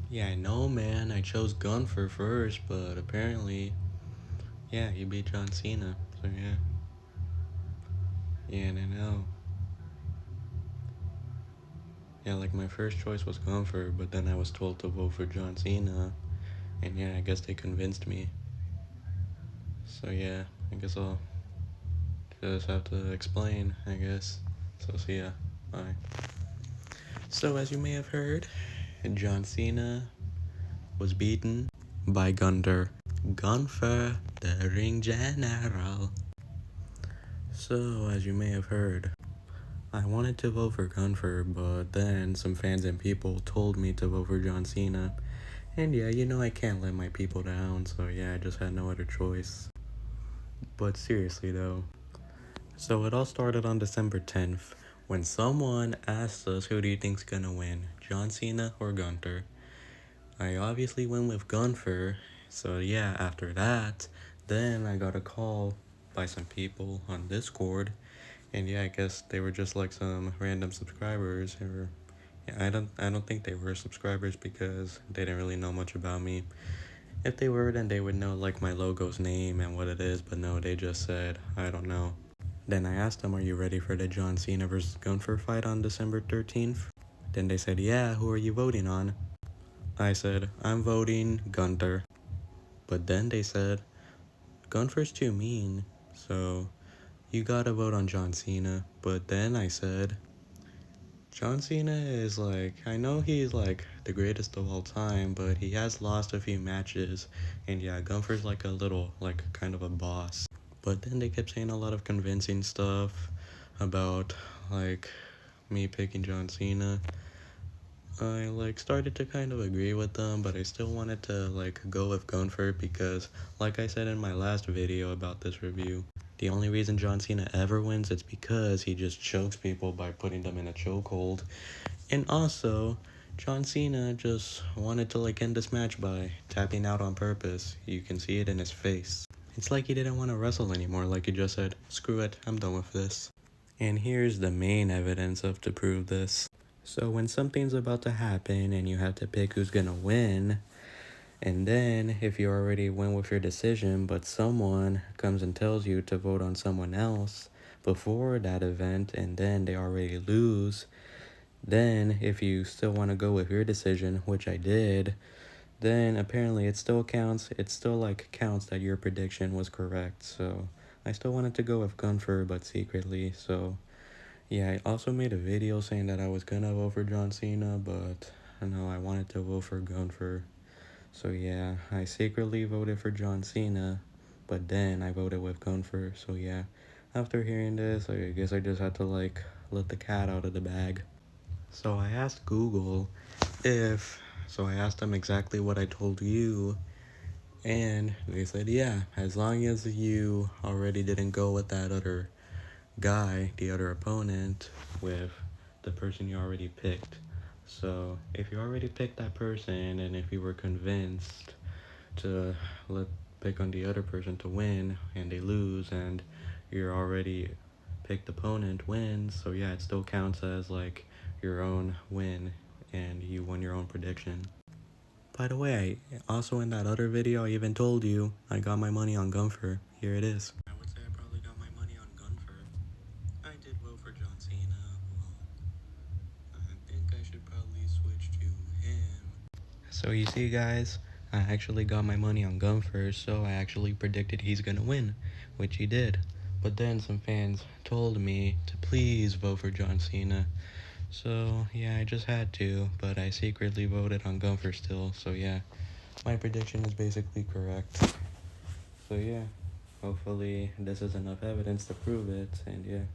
Yeah, I know, man. I chose Gunther first, but apparently, yeah, he beat John Cena. So yeah. Yeah, and I know. Yeah, like my first choice was Gunther, but then I was told to vote for John Cena. And yeah, I guess they convinced me. So yeah, I guess I'll just have to explain, I guess. So see ya. Bye. So as you may have heard, John Cena was beaten by Gunther. Gunther, the ring general. So as you may have heard, I wanted to vote for Gunther, but then some fans and people told me to vote for John Cena. And yeah, you know I can't let my people down, so yeah, I just had no other choice. But seriously though, so it all started on December 10th when someone asked us, who do you think's gonna win, John Cena or Gunther? I obviously went with Gunther, so yeah, after that, then I got a call by some people on Discord, and yeah, I guess they were just like some random subscribers, or yeah, I don't think they were subscribers because they didn't really know much about me. If they were, then they would know like my logo's name and what it is, but no, they just said, I don't know. Then I asked them, are you ready for the John Cena vs Gunther fight on December 13th? Then they said, yeah, who are you voting on? I said, I'm voting Gunther. But then they said, Gunther's too mean, so you gotta vote on John Cena. But then I said, John Cena is like, I know he's like the greatest of all time, but he has lost a few matches. And yeah, Gunther's like a little, like kind of a boss. But then they kept saying a lot of convincing stuff about like me picking John Cena. I like started to kind of agree with them, but I still wanted to like go with Gunther because like I said in my last video about this review, the only reason John Cena ever wins is because he just chokes people by putting them in a chokehold. And also, John Cena just wanted to like end this match by tapping out on purpose. You can see it in his face. It's like he didn't want to wrestle anymore, like he just said, screw it, I'm done with this. And here's the main evidence of to prove this. So when something's about to happen and you have to pick who's gonna win, and then if you already went with your decision but someone comes and tells you to vote on someone else before that event and then they already lose, then if you still want to go with your decision, which I did, then apparently it still counts. It still like counts that your prediction was correct. So I still wanted to go with Gunther but secretly. So yeah, I also made a video saying that I was gonna vote for John Cena, but no, I wanted to vote for Gunther. So yeah, I secretly voted for John Cena, but then I voted with Gunther. So yeah, after hearing this, I guess I just had to like let the cat out of the bag. So I asked Google so I asked them exactly what I told you, and they said, yeah, as long as you already didn't go with that other guy, the other opponent, with the person you already picked. So if you already picked that person and if you were convinced to let pick on the other person to win and they lose and your already picked opponent wins, so yeah, it still counts as like your own win and you won your own prediction. By the way, also in that other video I even told you I got my money on Gunther. Here it is. I would say I probably got my money on Gunther. I did vote for John Cena. Well, I think I should probably switch to him. So you see guys, I actually got my money on Gunther, so I actually predicted he's gonna win, which he did. But then some fans told me to please vote for John Cena. So yeah, I just had to, but I secretly voted on Gunther still, so yeah. My prediction is basically correct. So yeah, hopefully this is enough evidence to prove it, and yeah.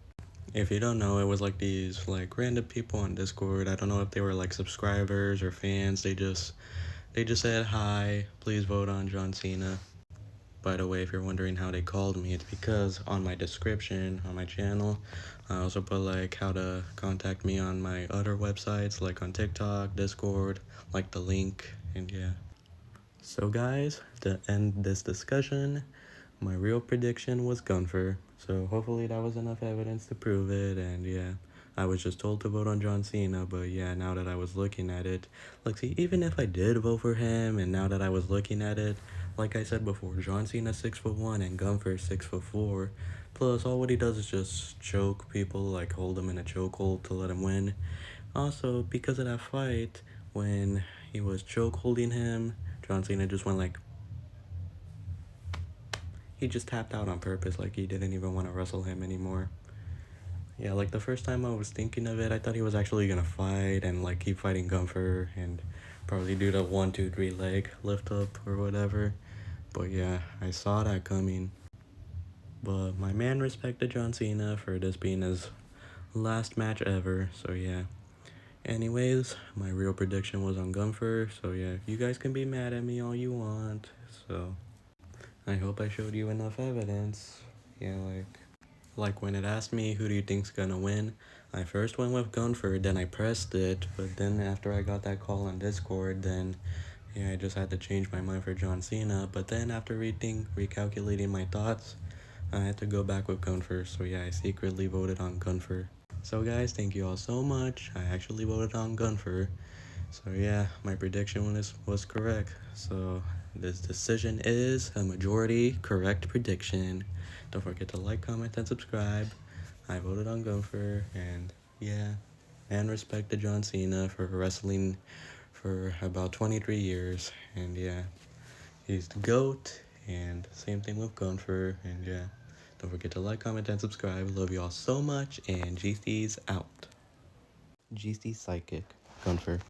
If you don't know, it was like these like random people on Discord. I don't know if they were like subscribers or fans. They just said hi, please vote on John Cena. By the way, if you're wondering how they called me, it's because on my description on my channel, I also put like how to contact me on my other websites, like on TikTok, Discord, like the link, and yeah. So guys, to end this discussion, my real prediction was Gunther. So hopefully that was enough evidence to prove it, and yeah. I was just told to vote on John Cena, but yeah, now that I was looking at it, like, see, even if I did vote for him, and now that I was looking at it, like I said before, John Cena's 6'1" and Gunther's 6'4". Plus, all what he does is just choke people, like hold them in a chokehold to let him win. Also, because of that fight, when he was choke holding him, John Cena just went like, he just tapped out on purpose, like he didn't even want to wrestle him anymore. Yeah, like the first time I was thinking of it, I thought he was actually gonna fight and like keep fighting Gunther and probably do the 1, 2, 3 leg lift up or whatever. But yeah, I saw that coming. But my man respected John Cena for this being his last match ever, so yeah. Anyways, my real prediction was on Gunther, so yeah, you guys can be mad at me all you want. So I hope I showed you enough evidence. Yeah, like when it asked me who do you think's gonna win, I first went with Gunther, then I pressed it, but then after I got that call on Discord, then yeah, I just had to change my mind for John Cena. But then after recalculating my thoughts, I had to go back with Gunther. So yeah, I secretly voted on Gunther. So guys, thank you all so much. I actually voted on Gunther. So yeah, my prediction was correct. So this decision is a majority correct prediction. Don't forget to like, comment, and subscribe. I voted on Gunther, and yeah, and respect to John Cena for wrestling for about 23 years, and yeah, he's the GOAT, and same thing with Gunther, and yeah, don't forget to like, comment, and subscribe. Love y'all so much, and GC's out. GC Psychic, Gunther.